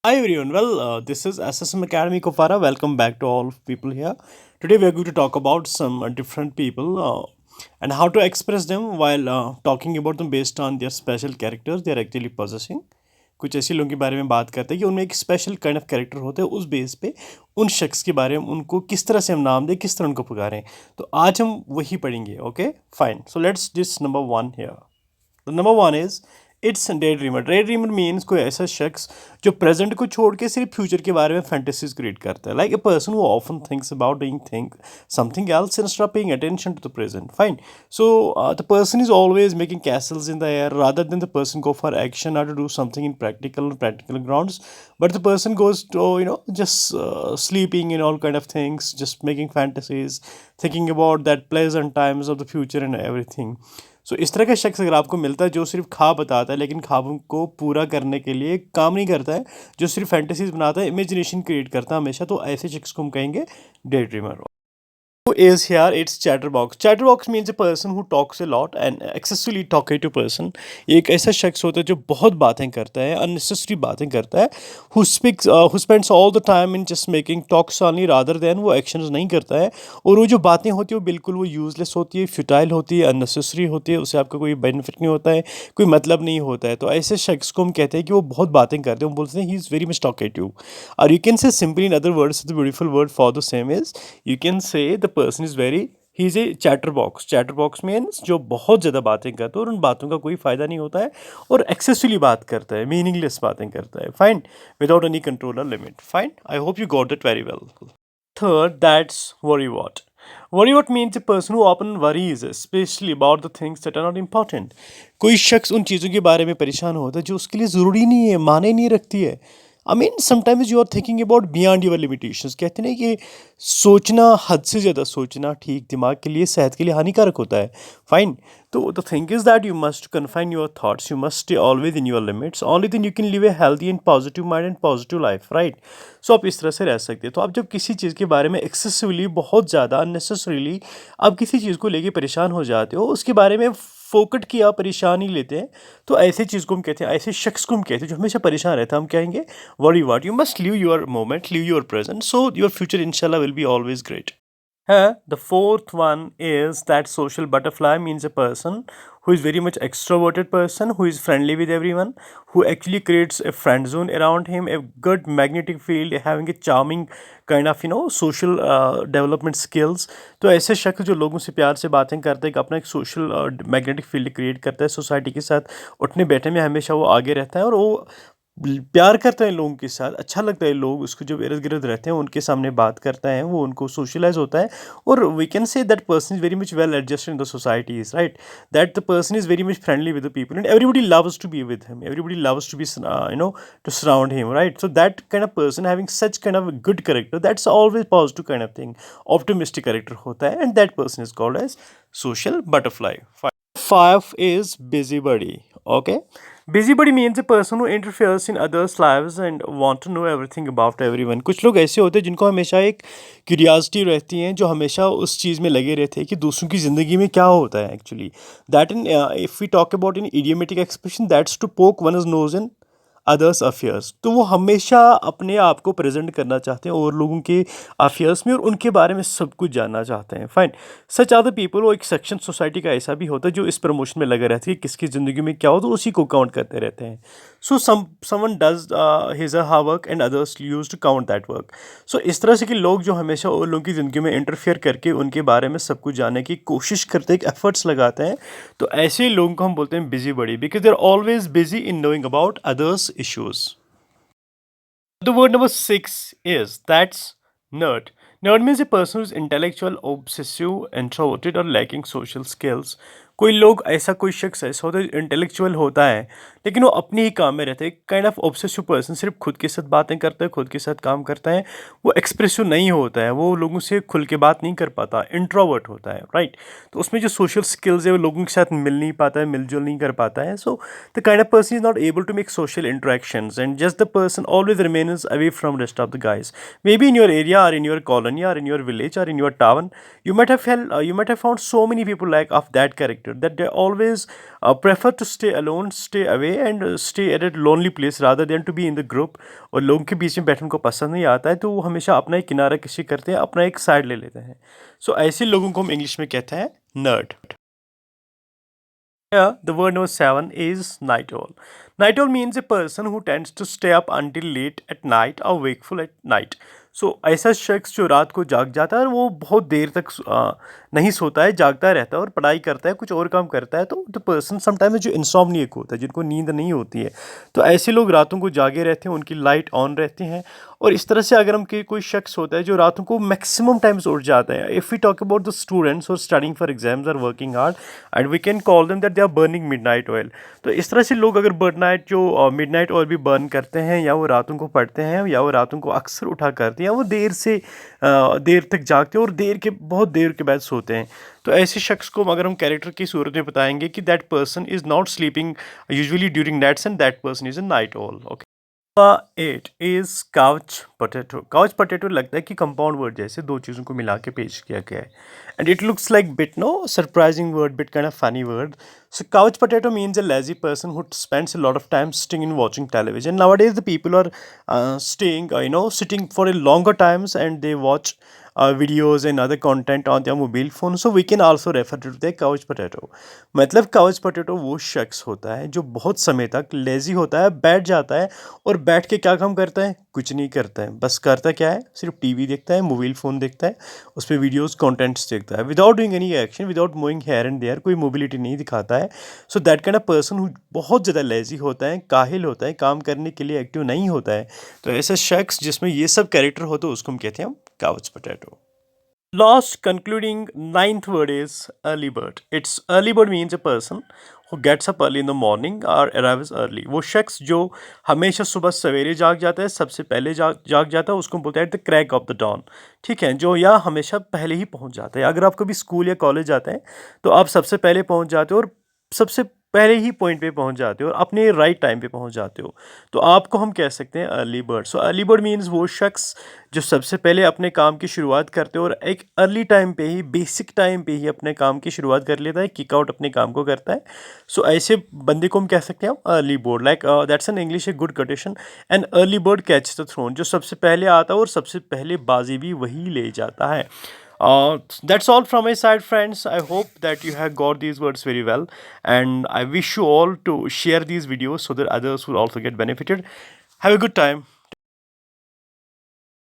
Hi everyone. This is SSM Academy Kofara. Welcome back to all people here. Today we are going to talk about some different people and how to express them while talking about them based on their special characters they are actually possessing. कुछ ऐसे लोगों के बारे में बात करते हैं कि उनमें एक स्पेशल काइंड ऑफ कैरेक्टर होते हैं उस बेस पे उन शख्स के बारे में उनको किस तरह से हम नाम दें किस तरह उनको पुकारें तो आज हम वही पढ़ेंगे okay fine so let's this number one here the number one is it's day dreamer day dreamer means कोई ऐसा शख्स जो प्रेजेंट को छोड़ के सिर्फ फ्यूचर के बारे में फैंटेसीज क्रिएट करता है like a person who often thinks about doing think something else instead of paying attention to the present fine so the person is always making castles in the air rather than the person go for action or to do something in practical grounds but the person goes to just sleeping in all kind of things just making fantasies thinking about that pleasant times of the future and everything. सो इस तरह का शख्स अगर आपको मिलता है जो सिर्फ ख्वाब बताता है लेकिन ख्वाबों को पूरा करने के लिए काम नहीं करता है जो सिर्फ फैंटेसीज बनाता है इमेजिनेशन क्रिएट करता है हमेशा तो ऐसे शख्स को हम कहेंगे day dreamer. Who is here? It's chatterbox. Chatterbox means a person who talks a lot and excessively talkative person. ये एक ऐसा शख्स होता है जो बहुत बातें करता है unnecessary बातें करता है who spends all the time in just making talks only rather than वो actions नहीं करता है और वो जो बातें होती है वो बिल्कुल वो useless होती है futile होती है unnecessary होती है उससे आपका कोई benefit नहीं होता है कोई मतलब नहीं होता है तो ऐसे शख्स को हम कहते हैं कि वो बहुत बातें करते हैं हम बोलते हैं he is very much talkative or you can say simply in other words the beautiful word for the same is you can say the person is very he is a chatterbox means जो बहुत ज़्यादा बातें करता है और उन बातों का कोई फ़ायदा नहीं होता है और एक्सेसली बात करता है मीनिंगलेस बातें करता है फाइन विदाउट एनी कंट्रोल और limit fine I hope you got that very well. Third that's worry wart. Worry wart means a person who often worries specially about the things that are not important. कोई शख्स उन चीज़ों के बारे में परेशान होता है जो उसके लिए ज़रूरी नहीं है माने नहीं रखती है. I mean sometimes you are thinking about beyond your limitations. कहते हैं कि सोचना हद से ज़्यादा सोचना ठीक दिमाग के लिए सेहत के लिए हानिकारक होता है फाइन. तो the thing is that you must confine your thoughts you must stay always in your limits only then you can live a healthy and positive mind and positive life right. So आप इस तरह से रह सकते हैं. तो आप जब किसी चीज़ के बारे में एक्सेसिवली बहुत ज़्यादा अननेसेसरीली आप किसी चीज़ को लेके परेशान हो जाते हो उसके बारे में फोकट की आप परेशानी लेते हैं तो ऐसे चीज़ को हम कहते हैं ऐसे शख्स को हम कहते हैं जो हमेशा परेशान रहता है हम कहेंगे worry what. You must live your moment live your present so your future इंशाल्लाह will be always great. The fourth one is that social butterfly means a person who is very much extroverted person who is friendly with everyone who actually creates a friend zone around him a good magnetic field having a charming kind of social development skills. तो ऐसे शख्स जो लोगों से प्यार से बातें करते हैं अपना एक सोशल मैग्नेटिक फील्ड क्रिएट करता है सोसाइटी के साथ उठने बैठने में हमेशा वो आगे रहता है और वो प्यार करता है लोगों के साथ अच्छा लगता है लोग उसको जब इर्द गिर्द रहते हैं उनके सामने बात करता है वो उनको सोशलाइज होता है और we can say that person is very much well adjusted in the society is right that the person is very much friendly with the people and everybody loves to be with him everybody loves to be to surround him right. So that kind of person having such kind of good character that's always positive kind of thing optimistic character होता है and that person is called as social butterfly. Five is busybody. Okay, busybody means a person who interferes in others' lives and want to know everything about everyone. कुछ लोग ऐसे होते हैं जिनको हमेशा एक क्यूरियासिटी रहती है जो हमेशा उस चीज़ में लगे रहते हैं कि दूसरों की ज़िंदगी में क्या होता है actually. That in if we talk about in idiomatic expression that's to poke one is nose in others affairs. तो वो हमेशा अपने आप को प्रेजेंट करना चाहते हैं और लोगों के अफेयर्स में और उनके बारे में सब कुछ जानना चाहते हैं fine. Such are the people वो एक सेक्शन सोसाइटी का ऐसा भी होता है जो इस प्रमोशन में लगा रहता है कि किसकी ज़िंदगी में क्या हो तो उसी को काउंट करते रहते हैं. So someone does his hard work and others use to count that work. So इस तरह से कि लोग जो हमेशा और लोगों की ज़िंदगी में इंटरफेयर करके उनके बारे में सब कुछ जानने की कोशिश करते हैं एफर्ट्स लगाते हैं तो ऐसे लोगों को हम बोलते हैं busy body because they are always busy in knowing about others issues. The word number six is that's nerd. Nerd means a person who is intellectual, obsessive, introverted or lacking social skills. कोई लोग ऐसा कोई शख्स ऐसा होता है intellectual होता है लेकिन वो अपने ही काम में रहता है काइंड ऑफ ऑब्सेसिव पर्सन सिर्फ खुद के साथ बातें करता है खुद के साथ काम करता है वो एक्सप्रेसिव नहीं होता है वो लोगों से खुल के बात नहीं कर पाता इंट्रोवर्ट होता है राइट. तो उसमें जो सोशल स्किल्स है वो लोगों के साथ मिल नहीं पाता है मिलजुल नहीं कर पाता है. So the kind of person is not able to make social interactions and just the person always remains away from rest of the guys. Maybe in your area or in your colony or in your village or in your town, you might have found so many people like of that character. extroverted, that they always prefer to stay alone, stay away, and stay at a lonely place rather than to be in the group. और लोगों के बीच में बैठने को पसंद नहीं आता है, तो वो हमेशा अपना एक किनारा कशी करते हैं, अपना एक साइड ले लेते हैं. सो ऐसे लोगों को हम इंग्लिश में कहते हैं nerd. Here, the word number 7 is night owl. Night owl means a person who tends to stay up until late at night or wakeful at night. सो ऐसा शख्स जो रात को जाग जाता है और वो बहुत देर तक नहीं सोता है, जागता रहता है और पढ़ाई करता है, कुछ और काम करता है. तो द पर्सन समटाइम जो इंसोम्निएक होता है, जिनको नींद नहीं होती है, तो ऐसे लोग रातों को जागे रहते हैं, उनकी लाइट ऑन रहती हैं. और इस तरह से अगर हम कोई शख्स होता है जो रातों को मैक्सिमम टाइम्स उठ जाते हैं, if we talk about the students और studying for exams are working hard, and we can call them that they are burning midnight oil. तो इस तरह से लोग अगर मिडनाइट ऑयल भी बर्न करते हैं, या वो रातों को पढ़ते हैं, या वो रातों को अक्सर उठा करते हैं, या वो देर तक जागते हैं और बहुत देर के बाद सोते हैं. तो ऐसे शख्स को अगर हम कैरेक्टर की सूरत में बताएंगे कि that person is not sleeping usually during nights and that person is a night owl. Okay. 8 is couch potato. Couch potato लगता है कि कंपाउंड वर्ड जैसे दो चीज़ों को मिला के पेश किया गया है. And it looks like bit no surprising word, bit kind of funny word. So couch potato means a lazy person who spends a lot of time sitting and watching television. Nowadays the people are sitting for a longer times, and they watch videos and other content on their mobile phone. So we can also refer to the couch potato. मतलब couch potato वो शख्स होता है जो बहुत समय तक lazy होता है, बैठ जाता है, और बैठ के क्या काम करता है, कुछ नहीं करता है. बस करता क्या है, सिर्फ टीवी देखता है, मोबाइल फ़ोन देखता है, उस पर वीडियोज़ कॉन्टेंट्स देखता है, without doing any action, without moving here and there, कोई मोबिलिटी नहीं दिखाता है. So that kind of person who बहुत ज़्यादा लेजी होता है, काहिल होता है, काम करने के लिए एक्टिव नहीं होता है. तो ऐसा शख्स जिसमें ये सब कैरेक्टर होते हैं उसको हम कहते हैं हम couch potato. Last concluding ninth word is early bird. It's early bird means a person who gets up early in the morning or arrives early. वो शख्स जो हमेशा सुबह सवेरे जाग जाता है, सबसे पहले जाग जाता है, उसको बोलते हैं the crack of the dawn. ठीक है, जो या हमेशा पहले ही पहुंच जाता है. अगर आप कभी स्कूल या कॉलेज जाते हैं तो आप सबसे पहले पहुंच जाते हो, और सबसे पहले ही पॉइंट पे पहुंच जाते हो, और अपने राइट टाइम पे पहुंच जाते हो. तो आपको हम कह सकते हैं early bird. So early bird means वो शख्स जो सबसे पहले अपने काम की शुरुआत करते हो, और एक अर्ली टाइम पे ही, बेसिक टाइम पे ही अपने काम की शुरुआत कर लेता है, किक आउट अपने काम को करता है. सो ऐसे बंदे को हम कह सकते हैं early bird. Like that's an English a good quotation. An early bird catch the throne. जो सबसे पहले आता है और सबसे पहले बाजी भी वही ले जाता है. That's all from my side, friends. I hope that you have got these words very well, and I wish you all to share these videos so that others will also get benefited. Have a good time.